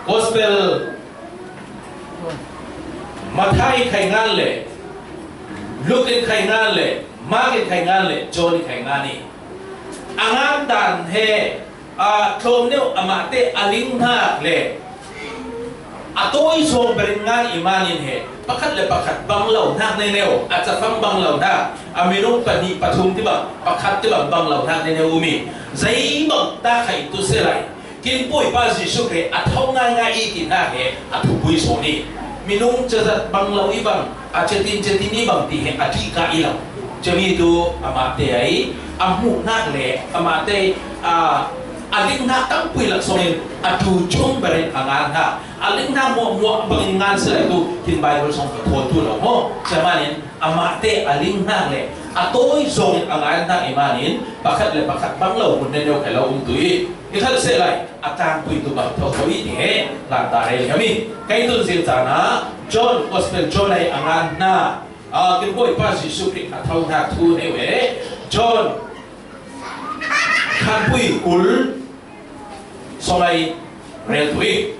gospel Mathai khai ngan le Luke khai ngan le Mark khai ngan le John khai ngan ni angan dan he thom neu amate aling na le atoi som beringan imanin he pakhat le pakhat banglo nak ne neu acha phang banglo na aminung pani pathum ti ba pakhat ti ba banglo nak ne neu umi zai bang ta khai tu se lai kin poi pa jisu ke athong nga nga I kin na he athu pui so ni minung chazat banglo I bang achetin chetini bang ti he athi ka ilau chemi tu amate ai amu nak le amate aling na tang pui lak sonin atu chung beren angan ha aling na mo bangan sila itu kin Bible song ko tu lo mo samanin amate aling na le atoy zong angan na imanin pakhat le pakhat banglo kun ne yo kala tui ikhal se lai atang pui tu ba tho thoi ni la ta re kami kai tu sin sana John gospel John ai angan na kin boy pa Jisu Christ athau na thu ne we John khan pui ul solai rel tui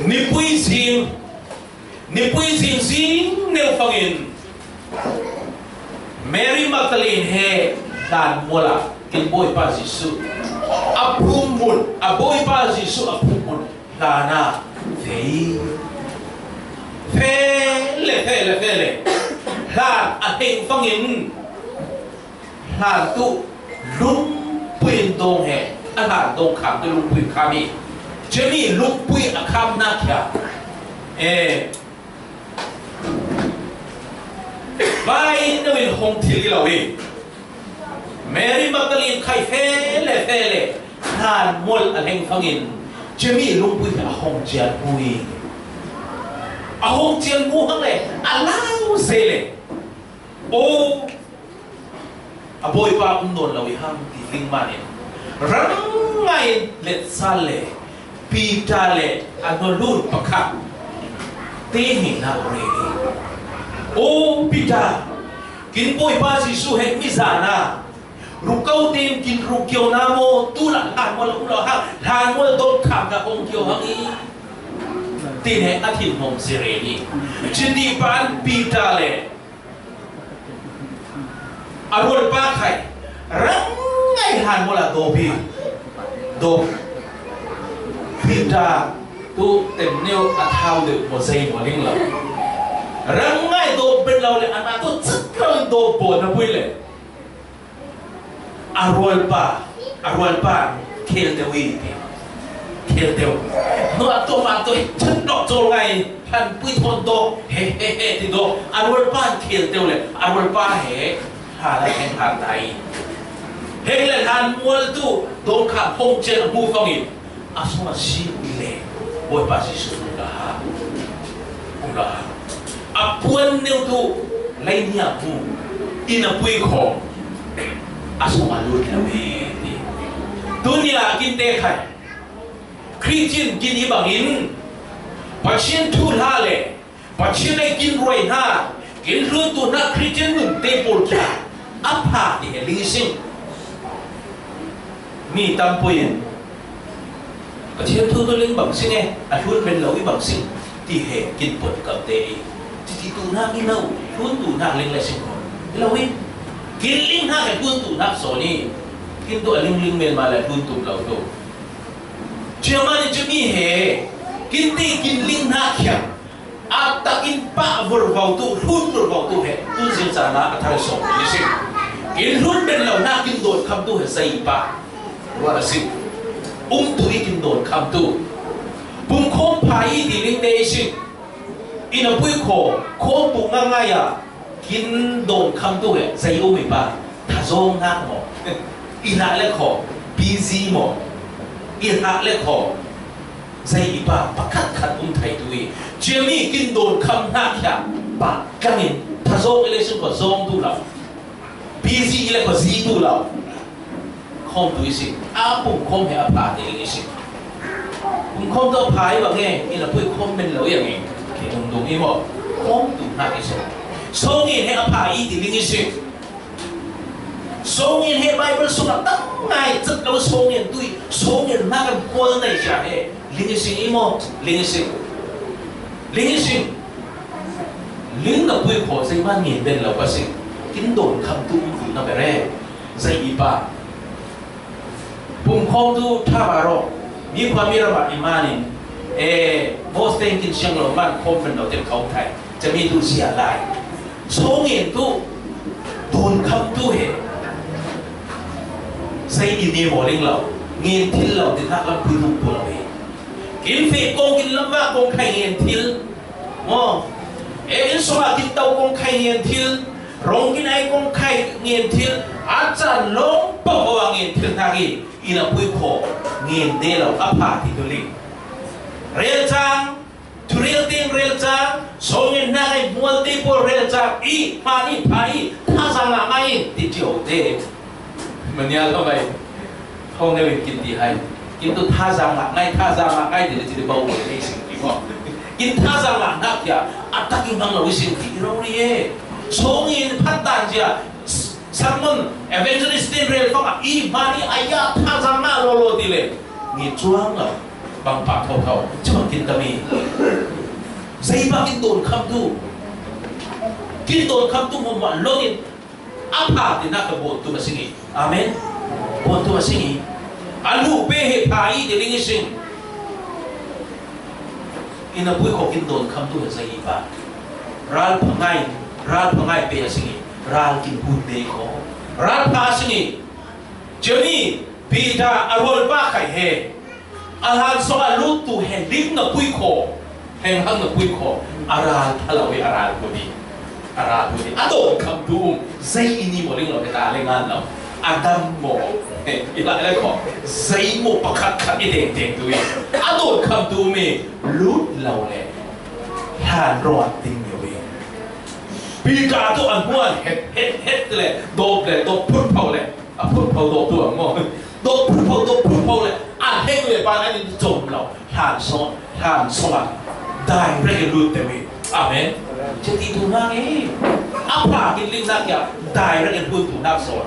ni pui zing neu fangin Mary Magdalene he dan mola kin boy pa Jisu apum mun aboy pa Jisu apum mun dana Fele la aheng fangin la tu lung puin dong he ahan dong kham tu lung puin kami jemi lung puin akam na kya vai nawin hong thili lawi Mary Magdalene khai fele han mol aheng fangin jemi lung puin ahong jian pui ahong jian mu hang le alau sele o aboy pa non lawi hang ti ling manin rangai let sale pitale anolun pakha te hi na re o pita kin boy pa Jisu he mi zana rukau tin kin rukyo namo tula han mol ulo ha han mol don kham ka ong kyo hang I tin he atin mom sireni chindi pan pitale arul pa khai rangai han mola do pita tu tem neu athau de mo sei mo ling lo rangai do ben lo le ana tu chakang do bo na pui le arul pa khel de wi khel de no ato ma to chen dok zo ngai han pui thon do he ti do arul pa khel de le arul pa he hà lại em hàng này hết lần hàn mua tu đốn khám không trên mua phong in xong mà si lệ bôi bà si sụp cũng là buôn nêu tu lấy nhà mu in bui khổ xong mà luôn là về dunia kinh khai Christian kinh ý bằng in bà chiên thu la lệ bà chiên này kinh rồi ha kinh luôn tu na Christian ngừng tê bồn kia apa di leasing mi tampuin kecil tu ling bang sing ahun ben lawi bang sing ti he kin pot kap te ti tu na kin lau hun tu na ling la sing ko lawi kin ling ha ke hun tu na so ni kin tu ling men ma la hun tu lau tu chama ni chumi he kin ti kin ling na kya atakin pa vor vau tu hun vor vau tu he tu sin sa na athar so ni sing kin hun ben lau na kin dot kham tu he sai pa wa sing tu kin dot kham tu bung khom phai di ling te sing ina pui kho tu nga nga ya kin dot kham tu he sai o mi pa tha zong na mo ina le kho busy mo ina le kho sai pa pakhat khat thai tu Jimmy kin dot kham na kya pa kangin tha zong ele sing ko zong tu la busy ile ko zi tu la không đối sinh bụng không phải phá để cái sinh bụng không đâu phá vậy nghe như là bụng không bên lối vậy cái đồng đồng như vậy không đủ na cái sinh số nghe hay phá ý thì cái sinh số nghiền hệ Bible số là tất ngày rất lâu số nghiền tuy số nghiền na cái quân này chả hệ linh sinh imo linh sinh linh là quê khổ dây man nghiền bên lâu bác sĩ kín đồn khăm tu phụ nó về đây dây ipa bùng khom tu tha bà rôมีความมีระบาดอิมานินโมสเตงกินเชียงเราบ้านคมเป็นเราเต็มเขาไทยจะมีดูเสียลายโชงเห็นตู้โดนคำตู้เห็นใส่อินดีโมลิงเราเงียนทิลเราติดทักเราคือทุกตัวเราเองกินเฟกงกินลำบากงไข่เงียนทิลอ๋ออินสวากินเตากงไข่เงียนทิลร้องกินไอกงไข่เงียนทิลอาจารย์ร้องปะว่าเงียนทิลนากีอินาพุยโคเงียนเดเราอัพพาติตุลิเรียลจังทุเรียลติงเรียลจังสองเงินนาไอมัวติโปเรียลจังอีมานี่พาอีท่าสังอะไรติดเจียวเดมันเนี่ยทำไมเขาเนี่ยกินดีให้กินตัวท่าสังอะไรท่าสังอะไรเดี๋ยวจะเบาหน่อยในสิ่งที่บอกกินท่าสังอะไรนักอย่าอัตตากินบางเราวิสิ่งที่เราเรียสองเงินพัฒนาเจ้าสักมันเอเวนเจอริสตินเรียลฟังอีมานี่อายาท่าสังมาโลโลดีเลยงี้จ้วงเหรอบางปากเขาจะมากินตะมีใส่บางกินโดนคำดูกินโดนคำดูมันหวานล้นอาภาตินักบวชตัวมาสิ่งนี้อาเมนบวชตัวมาสิ่งนี้อันลูกเป้เหตุผลเดี๋ยวนี้สิ่งอินาบุยเขากินโดนคำดูใส่บ้ารัลพังไงเป้สิ่งนี้รัลกินบุญเด็กเขารัลพาสิ่งนี้เจ้านี่ปีดาอารมณ์บ้าไข่เฮอาหารสกัดลุตุเห็นลิ้นนับปุยโคเห็นหังนับปุยโคอาราทะเลวิอาราบุดีอาโดนคำดูใจอินี่โมลิงเราไปตาเล่นงานเราอาดัมโมอีหลายอะไรขอใจโมประคัดขัดอีเด็กๆด้วยอาโดนคำดูมีลุดเราเลยหานรอดติงอยู่เองปีกาตัวอันม้วนเฮ็ดเลยโดบเลยโดบพุ่งเผาเลยพุ่งเผาโดบตัวงอโดบพุ่งเผาเลยอันเท่งเลยปานนั้นจมเราหานสลัดได้เรื่องรู้แต่ไม่อาเมนจะตีตัวนักเองอาภากินลิ้นนักอย่าได้เรื่องพูดตัวนักสอน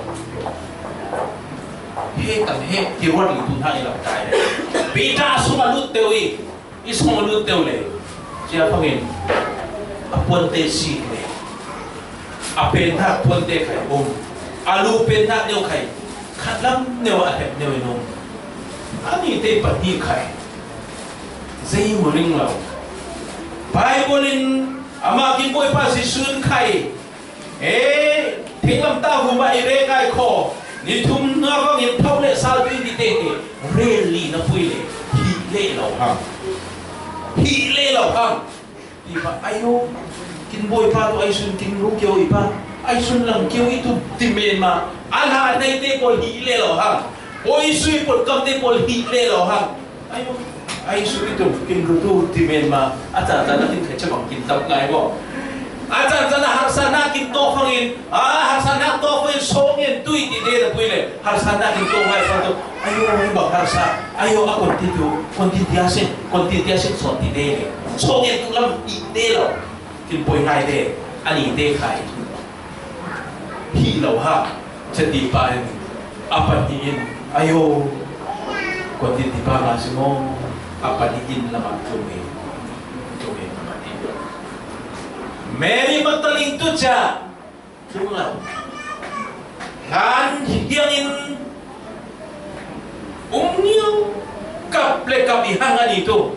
เฮ้กับเฮ้ที่ว่าหรือตัวนักเราได้เลยปีตาสมาลุเตวีอีสมาลุเตวเลยเจ้าฟังเองอาปนเตซีเลยอาเป็นนักปนเตไข่อมอาลูเป็นนักเดียวไข่ขัดล้ำเนียวอะไรเนียวนุ่มอันนี้เตปนีไข่ใจมุลิงเราไปบุลินอามากินบวยภาษีสุนไข่ทิ้งลำตาหัวมาเร่ไก่คอนี่ทุ่มเนื้อก็ยิ่งเท่าเล่ซาลุยดีเต้เร่ลีนะพุยเล่ฮีเล่เราห้ามที่ปะไอ้โยกินบวยภาตัวไอ้สุนกินรู้เกี่ยวอีปะไอ้สุนหลังเกี่ยวอีตุติเมนมาอันหาในเต้ปอลฮีเล่เราห้ามโอ้ยสุยปดกำเต้ปอลฮีเล่เราห้ามไอ้สุดที่กินรู้ตัวที่เมียนมาอาจารย์จะนั่งกินแค่จะบอกกินตับไงบอกอาจารย์จะนั่งหักษณะกินโต๊ะฟังอินหักษณะโต๊ะฟังอินโซ่เงินตุยที่เดียร์ปุยเลยหักษณะกินโต๊ะไว้ฟังตัวอายุไม่บอกหักษณะอายุคนที่ที่อาเซียนสอนที่เดียร์โซ่เงินตุลำอีเดียร์กินปุยไงเดียร์อันนี้เดียร์ใครที่เราฮะจะตีไปapa diin ayoคนที่บ้านมาสิโมapa diin lama tume mati Mary Magdalene tu ja tungau kan hiangin umniu kaple kapihangan itu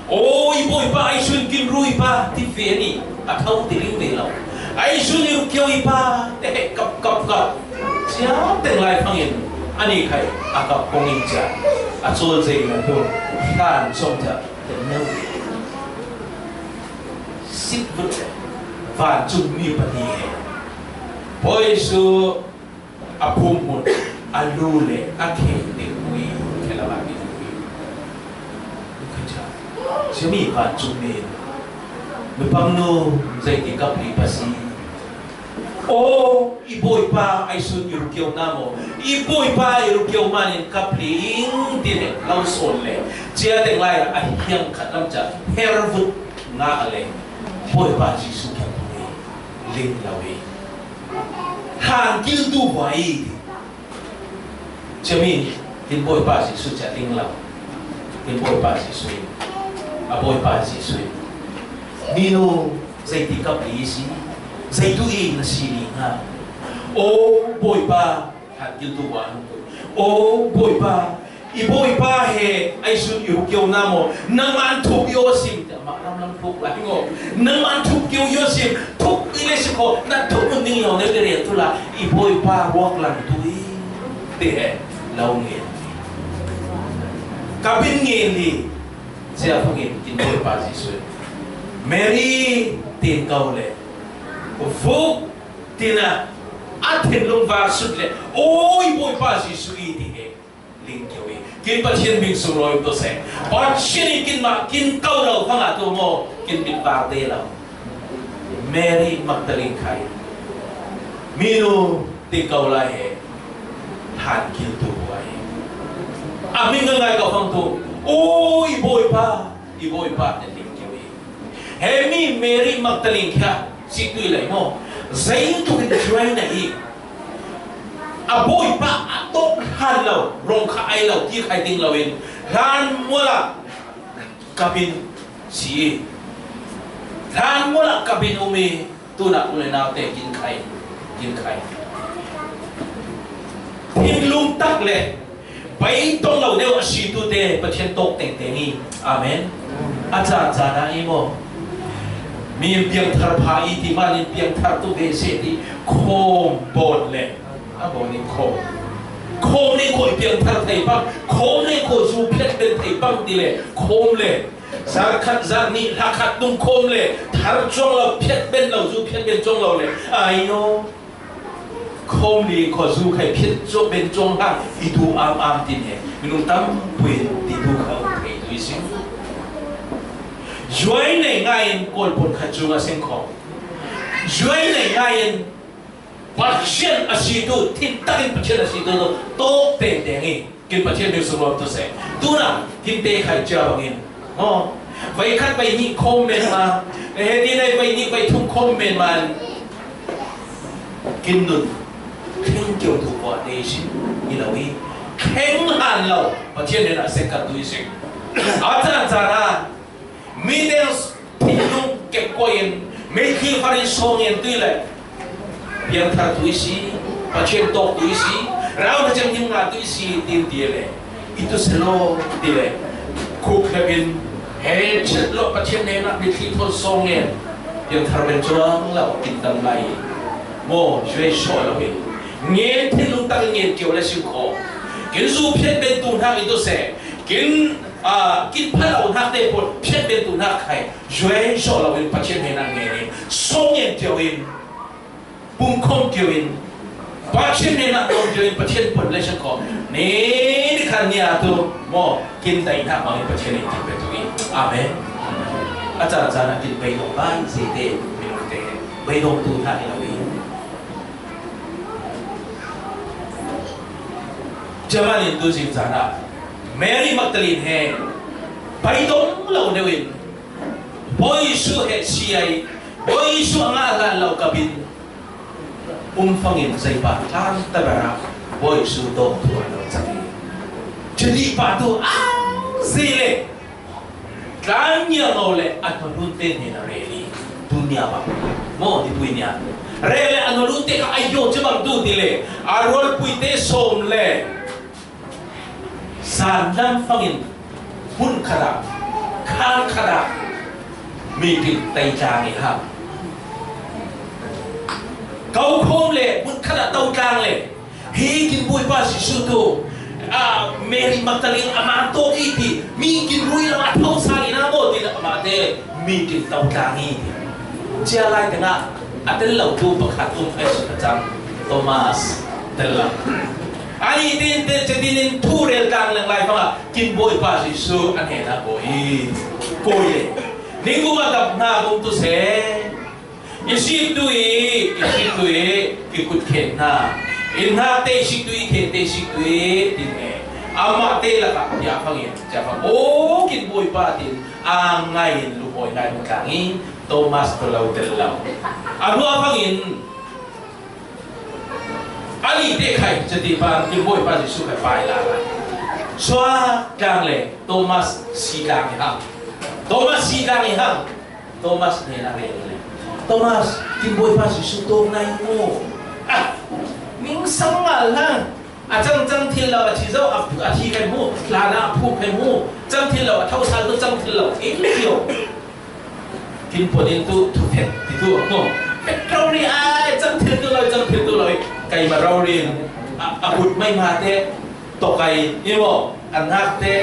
oh ibu ipa aisun kim rui pa ti feni atau tiling belau aisun yu kyo ipa kap siapa yang lain pangin ani kai akap pongin ja atsul zai na tu kan som ja no sit but van chung mi pani poi su apum mun alule akhe de wi kelawa ni kaja semi van chung ni mepangno zai ki kap li pasi oh ibu ipa aisun yurukiau namo ibu ipa yurukiau manin kapling dire lauson le dia teng lai ahyang khatam cha hervut nga ale boy pa jisu kan ling lawe hàng kêu tu vậy cho mình tin bồi ba sĩ suy trả linh lòng tin bồi ba sĩ suy bồi ba sĩ suy mino dây tí cấp lý sĩ dây tu y là sĩ lý ha ô bồi ba hàng kêu tu vậy ô bồi ba i bồi ba he ai suy yêu kiêu nam mô nang man thục yêu sim mà nam thục lại ngô nang man thục kiêu yêu sim thục ile sĩ ko na thục mình đi nhau nếu cái này tu là i bồi ba walk làm tu y để lâu nghiền cabin nghiền đi sẽ không nghiền tin bồi ba sĩ suy Mary tiền cầu lệ phúc tiền tiền lông vàng sụt lệ ôi bồi ba sĩ suy thì hệ linh kiều ấy kinh bát thiên bình sung rồi tôi sẽ bát thiên kinh mà kinh cầu đầu không là tôi mò kinh bình vàng đây là Mary Magdalene khai minu tiền cầu lại hệ hàn kinh tu vậy mình ngay cầu phong tu ôi bồi ba nên linh kiều ấy hệ mi Mary Magdalene kia sĩ tuy lại mò giấy tu cái chuyện này bồi ba tốt hàn lâu rong khai lâu kia khai tiếng lâu in hàn mua là cabin sĩ hàn mua là cabin umi tu nak boleh nào te kin khai thiên lung tắc lệ bảy tông lâu đều sĩ tu te bát thiên tốt teng tengi amen acha na imo mi biang thar phai ti man biang thar tu be se ti khom bon lệ bồn ni khom ni khoi biang thar thei bang khom ni khoi su phet ben thei bang ti le khom le zar khat zar ni la khat tung khom le thar chong lo phet ben lo su phet ben chong lo le ai no khom ni kho su khai phet chong ben chong ha i tu am tin he minung tam puin ti tu khau thei tu sim joy nei ngai kol pon khat chunga seng kho joy nei ngai bát thiên asitu tin takin bát thiên asitu nó tốt tệ dengi kinh bát thiên đều sung lọt tu se tu na tin tệ khai cha bangin vậy khát vậy nhị khom men mà đi này vậy nhị vậy thung khom men mà kinh nụt khen kiều tu vợ đề xin như là uy khen hàn lâu bát thiên này là sẽ cắt đuôi sinh cha na mi đeo tin nung kẹp quên mấy khi phát hiện song yên tuy lại biang thar tu isi, pasien tok tu isi, rau macam ni mengat tu isi tin dia le, itu selo dia le, kuk kabin, chet lo pasien ni nak ditipu songen, biang thar bencuang lau bintang lai, mo jual show lau ini, ngen telung tang ngen kau le siuko, kin su pian bentung hang itu se, kin palau hang deh pun pian bentung hang kai, jual show lau ini pasien ni nak ngen, songen kau ini bung khom kiều in bát thiên này nặng kiều in bát thiên bổn lên sân khom nè khăn nhà tu mo kinh đại na mang bát thiên này kinh bát tu in amen cha na kinh bay đồng ban gì thế mình thế bay đồng tu thay là gì Jaman in tu sim sana Mary Magdalene he bay đồng lâu đều in boy su he siai boy su nga lan lâu kabin phangin dây ba tan ta bara boy su do tu ano chaki jadi ba tu gì le kan nya ngole atno lunte ni na reli dunia ba mo di dunia rele ano lunte ka ayo chebang du dile arol puite som le sanam phangin hun khara khan khara mi tin tai cha ni ha cầu khom lệ bút khát đã tàu trang lệ hi kinh bùi ba sĩ sư tu Mary Magdalene ama to ki thì mi kinh rui là thâu sang ina mo thì là ama te mi kinh tàu trang hi chia lại thế nào tên lâu tu bậc hạt tu phải sự trang Thomas tên là ai tin tin thu rel trang lần lại phong à kinh bùi ba sĩ sư anh hẹn là bùi coi lệ nếu cũng mà tập na cũng tu sẽ isi tui ikut kena inha te si tui tin ama te la ka ya phangin cha phang o kin boi pa tin angai lu boi ngai kangi Thomas to lau tel lau anu phangin อันนี้เด็กใครจะตีบานกินบ่อยป้าจะสู้กับไฟละชัวกลางเลยโทมัสสีกลางยังโทมัสสีกลางยังโทมัสเนี่ยนักเรียนเลยโทมัสกินบ่อยป้าจะสู้ตรงไหนโม่นิ่งสังอะไรอาจังที่เราอาทิตย์เราอาทิตย์กันหูลานาพูดกันหูจังที่เราเท่าสันก็จังที่เราเองเดียวกินพอดีตัวทุกเห็ดที่ตัวโม่เป็นเราเรียจังที่ตัวเราจังที่ตัวเราไก่มาเราเรียนพูดไม่มาเตะตกไก่ยี่ห้ออันนักเตะ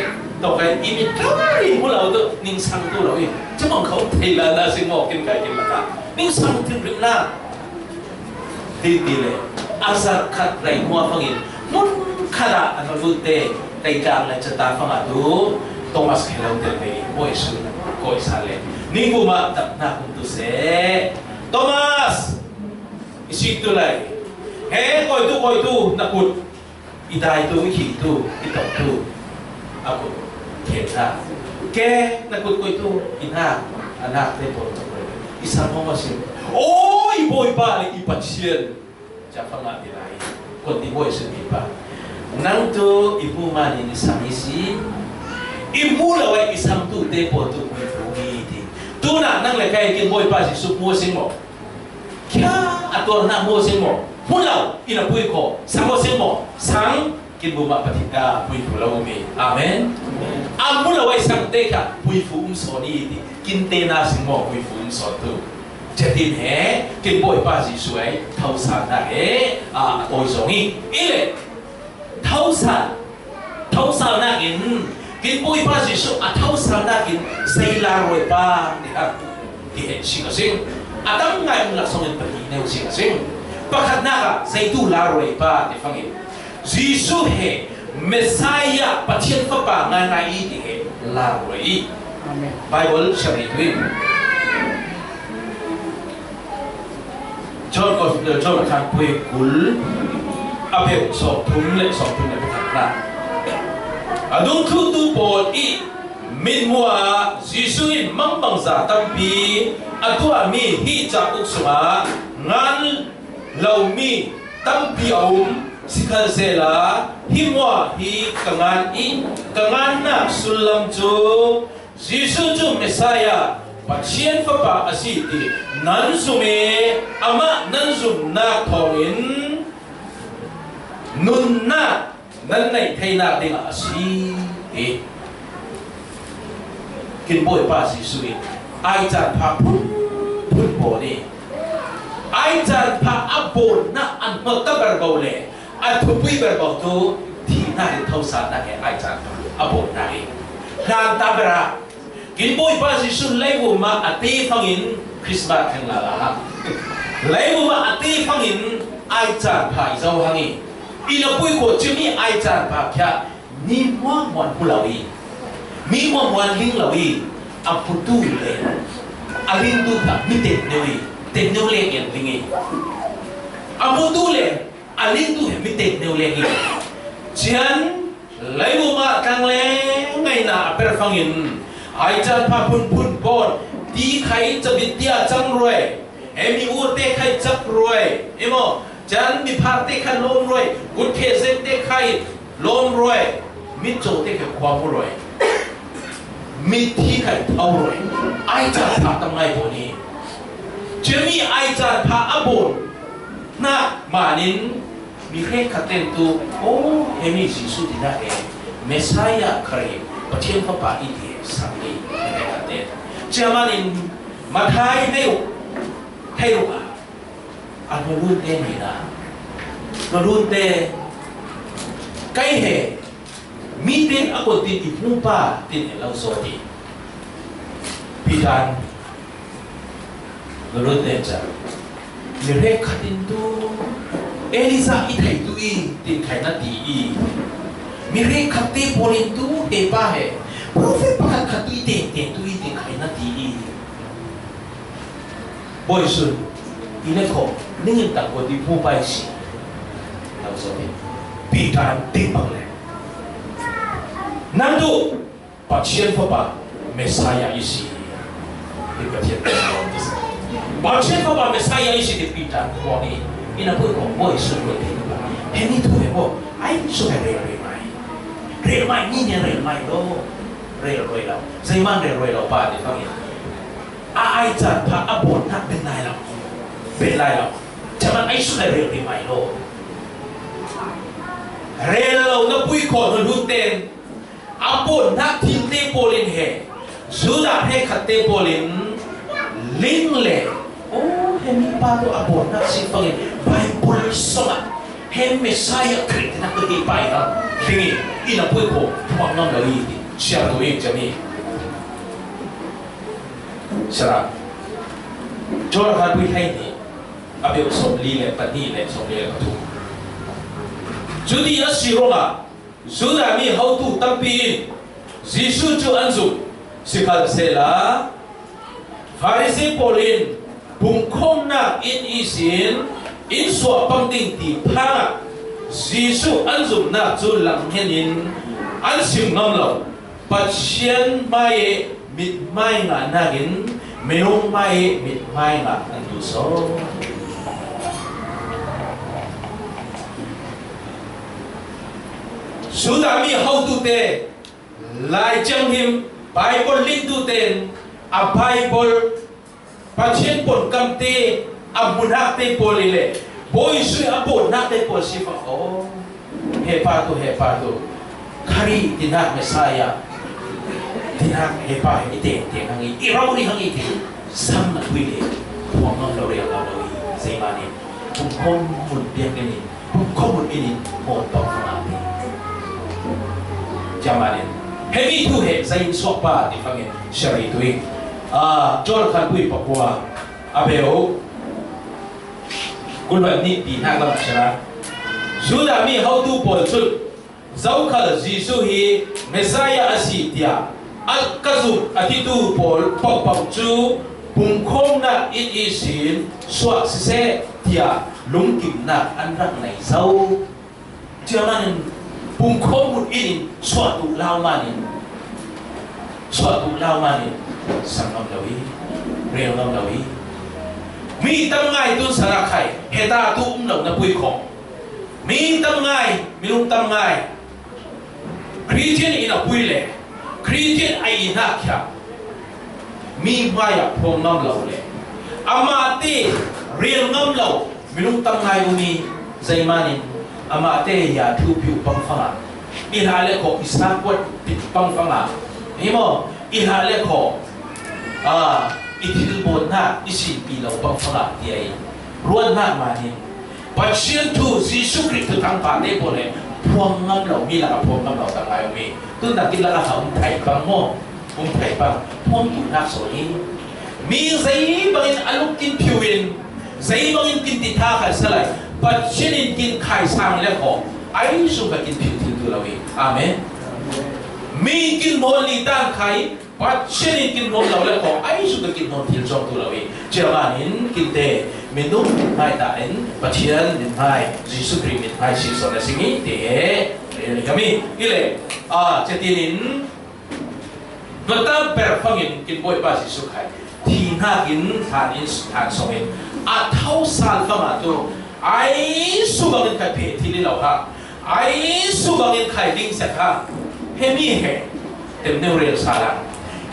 ตกไก่อีมิตรเราเรียนพวกเราตัวนิ่งสังตัวเราเองจะมองเขาไทยลานาสิงห์กินไก่กินละกันนิ่งสังถึงเรื่องนั้นดีเลยอาซาขัดไรหัวฟังอินมุนขนาดอันรู้เตะไต่จางและจะตาฟังอ่ะดูโทมัสเคลาเตอร์เลยโอ้ยสุดโอ้ยสาเลนิ่งบุมาตับหน้าคุณตุเสโทมัสอิสิตุเลยเฮ้คอยตู้นักบุตรอีได้ตู้ขี้ตู้อีตกตู้อาบุตรเขียนท่าแกนักบุตรคอยตู้อีหน้าอันนักเตะบอลจังเลยอีสานพ่อมาสิโอ้ยบ่อยบ้าเลยอีปัจเจียนจะฟังอะไรไรคนที่บ่อยสุดอีบ้านั่งตัวอีผู้มานี่นิสัยสิอีผู้เราไอ้อีสัมตุเตะบอลตุคุยฟูมีดีตัวน่ะนั่งเลยใครกินบ่อยบ้าสิสุกมัวสิงห์แค่ตัวน่ะมัวสิงห์พวกเราอินาปุยโคสังโฆสิงห์สังกินบุมาปฏิกาปุยฟูเรามีอาเมนอามุเราไอ้สังเตะปุยฟูสอนี่ดีกินเตน่าสิงห์ปุยฟูสอตุจะดินเหกินบ่อยป้าสิสวยเท่าสารได้โอ้ยสงอีอีเลยเท่าสารน่ากินกินบ่อยป้าสิสวยเท่าสารน่ากินใส่ลารวยป้าเนี่ยที่เห็นสิ่งสิ่งตั้งไงมันหลักสมัยปฏิเนวสิ่งสิ่งประคัดหน้าใส่ตู้ลารวยป้าที่ฟังอียิสุเหเมสไซยาปะเทียนฟ้าป่างานอีที่เหลารวยไบเบิลเฉลยด้วยชอบก็ชอบทางคุยกุลอาเบลสอบทุ่มเลยสอบทุ่มเลยไปทางนั้นดูทุกตัวบอดอีมินมัวยิสุอินมังบังซาตั้งปีตัวมีฮิจับอุกสมางานเรามีตั้งปีเอาสิคันเซลาฮิมัวฮิกังานอิกังานนักสุลัมจูยิสุจูเมสายาปัจเจียนฟ้าป่าอาศิตินั่นสุเมอามานั่นสุนักทองินนุนนักนั่นในไทยนักเด้งอาศิติกินบ่อยป้าสิสุยไอจันพาพุ่นบ่อนี่ไอจันพาอับโบนักอันเมื่อตั้งแบบเบาเลยอันทุบปีแบบเบาตัวที่น่าจะเท่าสารนักไอจันอับโบนักงานตาเบรากินบ่อยป้าสิสุไลบุมาอติฟังอินคริสต์มาสแข่งละละไลบุมาอติฟังอินไอจานพายเจ้าหังอีนับปุยโคจะมีไอจานพาแค่นิมวมวันผู้เหล่าอีมีมวันลิงเหล่าอีอับพุตูเลยอาลิงดูแบบมีเต็มเนวีเต็มเนวเลี้ยงลิงอีอับพุตูเลยอาลิงดูมีเต็มเนวเลี้ยงอีเช่นไลบุมากังเลงไงน่ะเปรฟังอินไอจันพาพุ่นบอลดีใครจะวิทยาจังรวยมีอูเตะใครจักรวยโมจันมีพาเตะใครล้มรวยกุดเคเซเตะใครล้มรวยมิโจเตะใครความรวยมิที่ใครเท่ารวยไอจันพาทำไงพวกนี้จะมีไอจันพาอับบุญน่ะมานินมีแค่ขัดเต็มตัวโอ้มีสิสุดีนะเมสไซยาใครประเทศเขาป่าอีเดียสังเกตในประเทศเจ้ามันมาไทยไม่รู้อันมารุ่นเต้ไม่นะมารุ่นเต้ใกล้เหตุมีเต้อากติอีผู้ป่าติดเราโซดีพิจารมารุ่นเต้จ้ะมีเรื่องขัดตินตัวเอลิซาอีไทยตัวอีติดไทยนาดีอีมีเรื่องขัดติโพลินตัวเอป้าเหโปรเฟตประกาศขัดตุยเตะตุยใครนาทีบ่อยสุดอีเล็กของนี่ยังต่างคนที่ผู้ไปสิเราสอนปีการตีบังเลยนั่นดูปัจเจียนฟ้าป่าเมสายาอิสิที่ประเทศปัจเจียนฟ้าป่าเมสายาอิสิที่ปีการวันนี้อีนั่นพูดของบ่อยสุดเลย he ni tu he mo ai su he re mai ni ne re mai lo re roi lao zai man re roi lao pa de phang in ai chan pha abon nak ben lai lao chaman ai su he re mai lo re lao na pui ko no lu ten abon nak tin te polin he Sudah he kate polin ling le oh he mi pa to abon nak si pangin Bible songa he Messiah Christ nak ke pai ha lingi ina pui ko phang nam la yi sia to ek jami sara jor ha pui hai ni abe som li le pani le som le ka tu judi asironga Sudah mi how to tampi Jisu chu anzu Sikal sela Farisi polin Bungkong na in isin In swa pang ting ti panga Jisu anzum na zu lang henin An sim ngam lau Pat sian mai mit mai nga nagin Meong mai mit mai nga andu so Sudah mi how to te Lai chang him Bible link tu ten a Bible patient pon kamte a munak te polile boy sui a pon nak te pol sifa oh he pato kari tinak Messiah tinak he pa he te hangi irau ni hangi ti sam na tuile puang ngam lo ria lo sei mani kom mun biak ni kom mun ini mo to ma ni jamanin Hemi tu he zain sopa di fangin syari tu jol kan pui Papua abeo kulwa ni di nak lam syara sudah mi how to pol sul zau kal Jisu hi Messiah asi dia al kazum atitu pol pok chu bungkong na it isin swak se dia lungkim na anrak nai zau jangan bungkong mun ini suatu laumanin sangam lawi real ngam lawi mi tam ngai tu sarakai heta tu lau na pui khong mi tam ngai milung tam ngai Christian ina pui le Christian ai ina kya mi maya phong ngam lau le amate real ngam lau milung tam ngai uni zaimanin amate ya thu piu pang phanga ihale ko isnakwat pit pang phanga himo ihale ko itil bon na isi pilau pang phanga tiai ruan na mani patient tu Jisu Christ tang pa te pole phuang ngam lo mi la phuang ngam lo tang ai mi tu na kin la ha thai pang mo thai pang phuang tu na so ni mi zai bangin aluk kin phiuin zai bangin kin ti tha kha salai patient kin khai sang le ko ai su ka kin phiu tu lawi amen mi kin mo li tan khai patient kin mo lo le ko ai su ka kin mo thil chong tu lawi chemanin kin te minum mai ta en patient min mai Jisu Christ min mai si so la singi te le kami ile chetinin Betul perfangin kin boy pas Jisu khai thi na kin than songin thau sal fama tu ai su bangin khai phe thi li lo ha ai su bangin khai ding sa ha hemi he tem ne real sala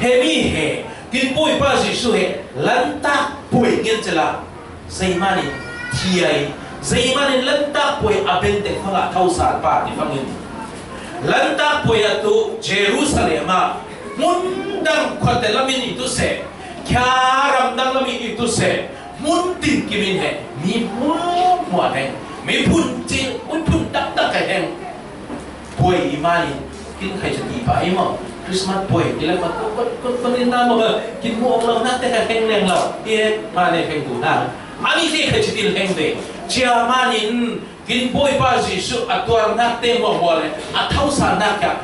hemi he kin boy pas Jisu he lanta boy ngin chela sai mani thiai sai mani lanta boy abente khanga thau sal pa ti fangin lanta boy atu Jerusalem mundang khote lamin itu se kyaram dang lamin itu se mundin kimin he mi mua he mi pun dak dak he boy imani kin khai chati pa imo Christmas boy dila ma ko ni na mo kin mo ong na te heng leng lo e ma ne heng tu na ani le khai chati heng de chia manin kin boy pa Jisu atwar na te mo le athau sa na kya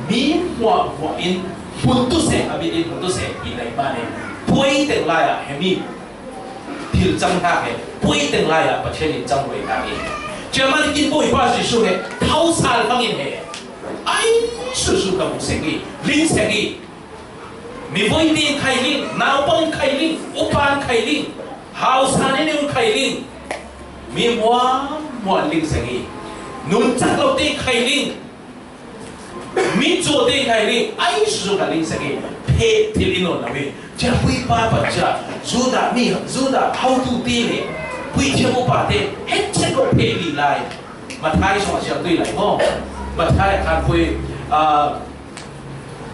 mi mua in puntu se abidin puntu se ilai bane pui teng lai a hemi thil chang ha he pui teng lai a pachen chang wei ka ni chaman kin pui pa Jisu he thau sal bangin he ai su su ka mu se gi ling se gi mi voi tin khai ling nau pon khai ling upan khai ling hau san ne khai ling mi mua ling se gi nun chắc lâu tê khai linh mít chỗ tê khai linh ai sử dụng khai linh sẽ cái phê thì linh ổn nào vậy chả quy ba bật chả dù đã hậu tu tê này quy theo một bà tê hết chất có phê lì lại mà thái xong sẽ tùy lại không mà thái khai quy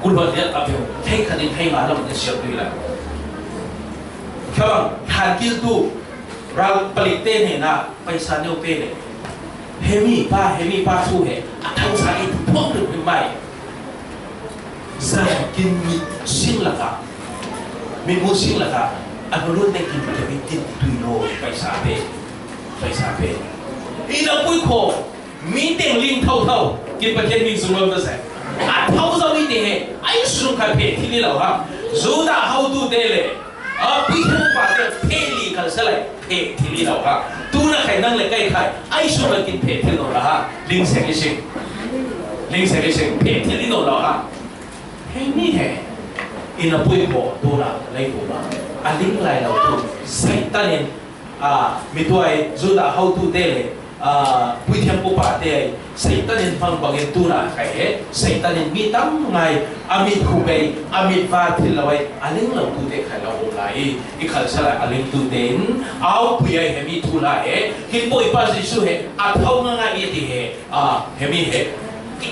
คุณบอกเนี่ยเอาให้คะแนนให้มาแล้วมันจะเสียด้วยละครับทานกิลตูเราผลิตเต้เนี่ยนะไปซาเนลเต้เนี่ยเฮมี่ป้าสู้เหรอทั้งสายพวกหนึ่งเป็นไม่ซากินมีสิ่งละค่ะมีมูสิ่งละค่ะอันนู้นได้กินจะไม่กินตุยโลไปซาเป้อีเราปุ้ยโคมีเต็งลิงเท่ากินประเทศมีสุรภาษาเท่าจะมีเต็งไอ้สุนทรเพที่นี่เราครับจูดาเขาดูเดเลยพี่ทั้งป่าเต็งเพลีกันสลายเพที่นี่เราครับตัวนักใครนั่งเลยใกล้ใครไอ้สุนทรกินเพที่เราละฮะลิงเสกชิงเพที่นี่เราครับเฮ้ยนี่แหละอินปุ้ยโคตัวละไรตัวละอันลิงไรเราตัวใส่ตันเองมีตัวไอ้จูดาเขาดูเดเลยพุทธิมปุปะเตยสัยตันฟังบางอย่างตัวน่ะใครเหรอสัยตันมีตั้มไงอามิดคู่ไปอามิดวาทิลเอาไว้อันนี้เราตัวเด็กใครเราโอ้ยอีกขั้นสละอันนี้ตัวเด่นเอาผู้ใหญ่เฮมีทุลาเหรอกินบ่อยป้าสิสุเหรออัฐเอาง่ายๆดีเหรอเฮมีเหรอ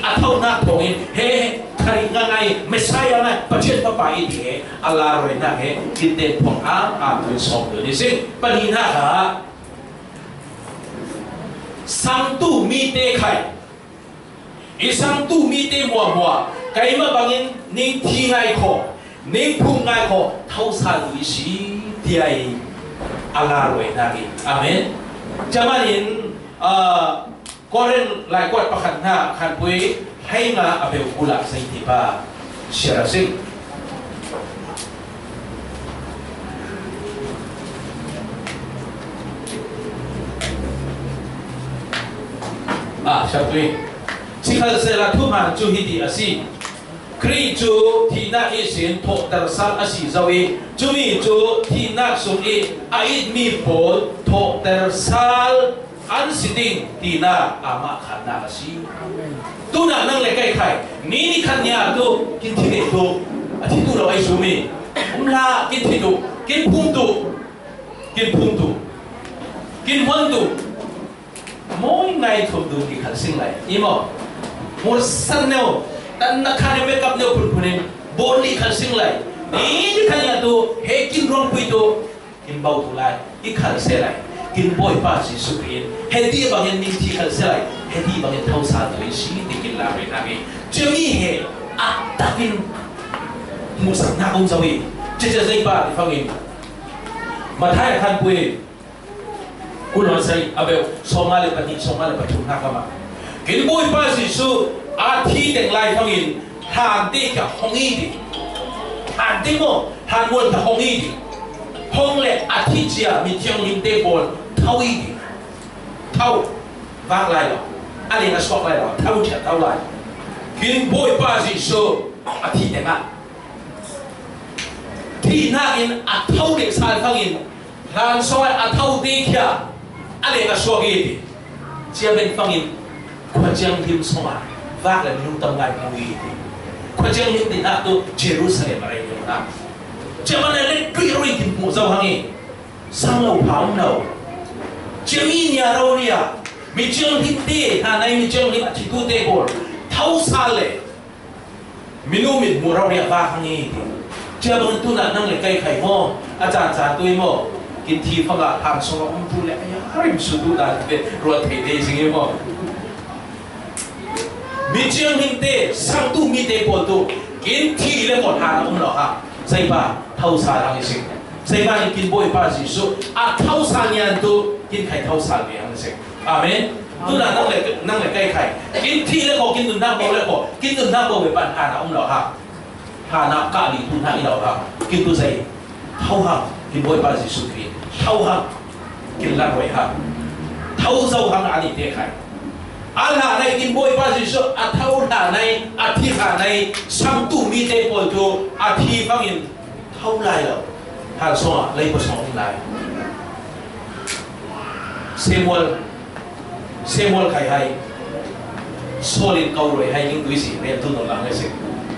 อัฐเอาหน้าตรงนี้เหรอใครง่ายๆไม่ใช่อะไรประเทศป้าไปดีเหรออัลลาห์รวยนะเหรอกินเด็ดพองเป็นสองเดือนนี่สิปนีน่าฮะสังตูมีเตไข่อีสังตูมีเตมัวไก่มาบางอย่างนิ่งทีไงขอนิ่งพุ่งไงขอเท่าสาวิสีที่ไออัลลาห์รวยนักอาเมนจะมาเห็นก็เรื่องหลายกว่าประคันหน้าขันปุยให้มาอเบลกุลาสัยติบาเชื่อสิชาวตุยที่เขาเสละทุกมันจูฮิดีอาศัยครีจูที่นักอิสินทกตระสัลอาศัยเจ้าอีจูมีจูที่นักสงฆ์อาอิดมีผลทกตระสัลอันสิดิ่งที่นักอามาขันนักอาศัยตัวนั้นนั่งเล็กใครนี่ขันยาตัวกินที่เด็ดตัวที่ตัวเราไอ้ซูมีลากินที่ตัวกินพุ่มตัวกินวันตัวมอยไงทุบดูที่ขันสิ่งไรอีโมมัวสันเนวแต่นักขันเมกับเนวพุ่นบอลลี่ขันสิ่งไรนี่ขันยาตัวเฮกินร้อนปุยตัวกินเบาตัวไรอีขันเสไรกินบ่อยป้าสิสุขีนเฮดีบางอย่างนิ่งที่ขันเสไรเฮดีบางอย่างเท่าสาตัวสิที่กินลาไปนะพี่เจ้ามีเฮตักินมุสักนักองเจ้าอีจะใจป้าที่ฟังอินมาท้ายขันปุยคุณรู้สิอาเบลสองมาเลปฏิทุนนักมากินบุยป้าสิสุอาทิตย์แต่งลายทั้งอินทานเด็กกับห้องอีดิทานเด็กมั้งทานวนกับห้องอีดิห้องเล็กอาทิตย์เจียมีเที่ยงลิมเตบอลเท่าอีดิเท่าวางลายหรออะไรนะสวกลายหรอเท่าเฉียดเท่าลายกินบุยป้าสิสุอาทิตย์แต่งอ่ะที่นักอินอาเท่าเด็กสายทั้งอินทานซอยอาเท่าเด็กอ่ะอะไรก็สวกอีดิเจ้าเป็นฟังอินควรจะยังหิมสมาว่ากันยุ่งตำไงมุยดิควรจะยังหิมติดนักตัวเยรูซาเล็มอะไรอย่างนั้นเจ้ามันเล่นกรีรุ่ยกินหมูเจ้าหังอีสังเราพร้อมเราเจ้ามีเนี่ยเราเนี่ยมีเจ้าหิมตีหาในมีเจ้าหิมที่ตัวเตะบอลเท่าซาเล่มินูมิดมูเราเนี่ยว่าหังอีเจ้าบางตัวนั่งเลยใกล้ไข่หม้ออาจารย์ตัวหม้อกินทีฟังละทางสมองพูดเลยอะไรมันสุดได้เป็นรวดเทเดสิ่งนี้มั้งมีเจ้าหินเตะสังตูมีเตะปวดตัวกินทีเลยหมดหาแล้วหรอฮะใช่ป่ะเท่าสารอะไรสิ่งใช่ป่ะกินบ่อยป่ะสิสุเท่าสารเนี่ยตัวกินไข่เท่าสารเนี่ยอะไรสิ่งอาเมนตัวนั้นนั่งเลยใกล้ไข่กินทีเลยก็กินตุนน้ำบ่เลยก็กินตุนน้ำบ่ไปปั่นหาแล้วหรอฮะหาน้ำกะหรี่ตุนน้ำอีหรอฮะกินตัวใส่เท่าหักกินบ่อยป่ะสิสุกินเท่าหักกินละบ่อยหักเท่าเจ้าหักอันนี้เตะไข่อัลลาในกินบ่อยป้าสิสุอัฐาวนาในอาทิหาในสังตูมีเตปอตัวอาทิฟังอินเท่าไรแล้วหาสองเลยก็สองไรเซมวลใครให้ solid câu rồi hay những túi gì nên tôi nói là cái gì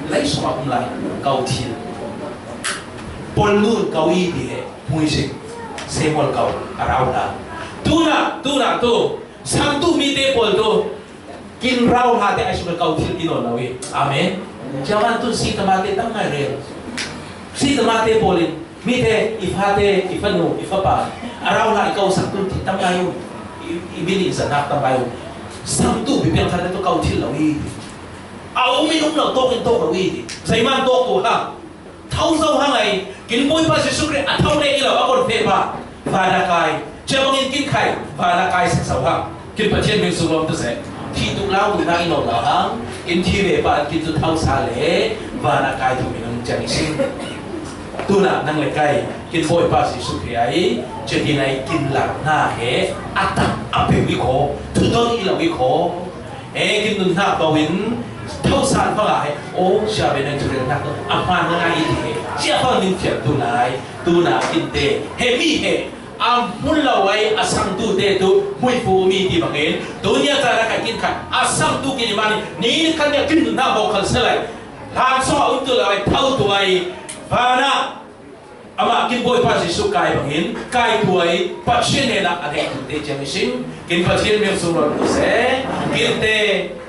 lấy số cũng lại câu thiên bol luôn câu y thì hệ mùi gì xem một câu rau là tu na sang tu mi te bol tu kin rau ha te ai số câu thiên tin nói là amen jangan tu si tamate tam ngai re si tamate bolin mi te ifate ifanu ifapa rau la câu sang tu tam ngai ibili zanak tam ngai sang tu bị biến thành câu thiên là gì ông mình không nào tốt cái tốt là gì sai man tốt của ha thâu sâu hàng này kín bôi ba Jesus Christ ăn thâu đây là các con phê ba và là cái chưa bao nhiêu kín khai và là cái sắc sầu hàng kín bát thiên mình dùng lòng tôi sẽ khi tụng lao tụng năng inol là hàng kín thi về ba kín tụng thâu xa lệ và là cái tụng mình năng chẳng sinh tu là năng lệ cái kín bôi ba Jesus Christ ấy cho thì này kín làm na hệ ắt áp bị vi khổ thứ đó là vi khổ kín tụng na bảo hiến thâu sản phong lại ô xa bên này chúng ta nói hoàn năng ai thì chia phong những chuyện tu na kinh tế hệ mi hệ muốn lâu ấy sang tu tế tu mui phù mi thì bằng ấy tu nhớ ra là cái kinh khẩn sang tu kinh mà ní khăn nhớ kinh na bộ khẩn sẽ lại làm sao ông tu lại thâu tuổi và na ama kin boy pa si su kai bangin kai tuai patchen ne la ade tu te jang sing kin patchen me su ro se kin te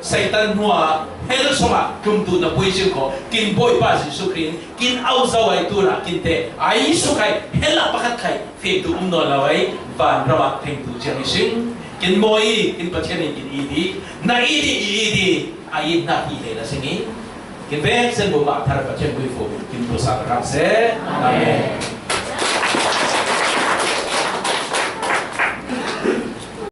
satan hua hel soma kum tu na pui sing ko kin boy pa si su kin au zawai tu la kin te ai su kai hela pakat kai fe tu no lawai van rawa thing tu jang sing kin boy kin patchen ne kin idi na idi ai na hi le la singi kin ve sen bo ma thar patchen bui fu kin tu sa ram se amen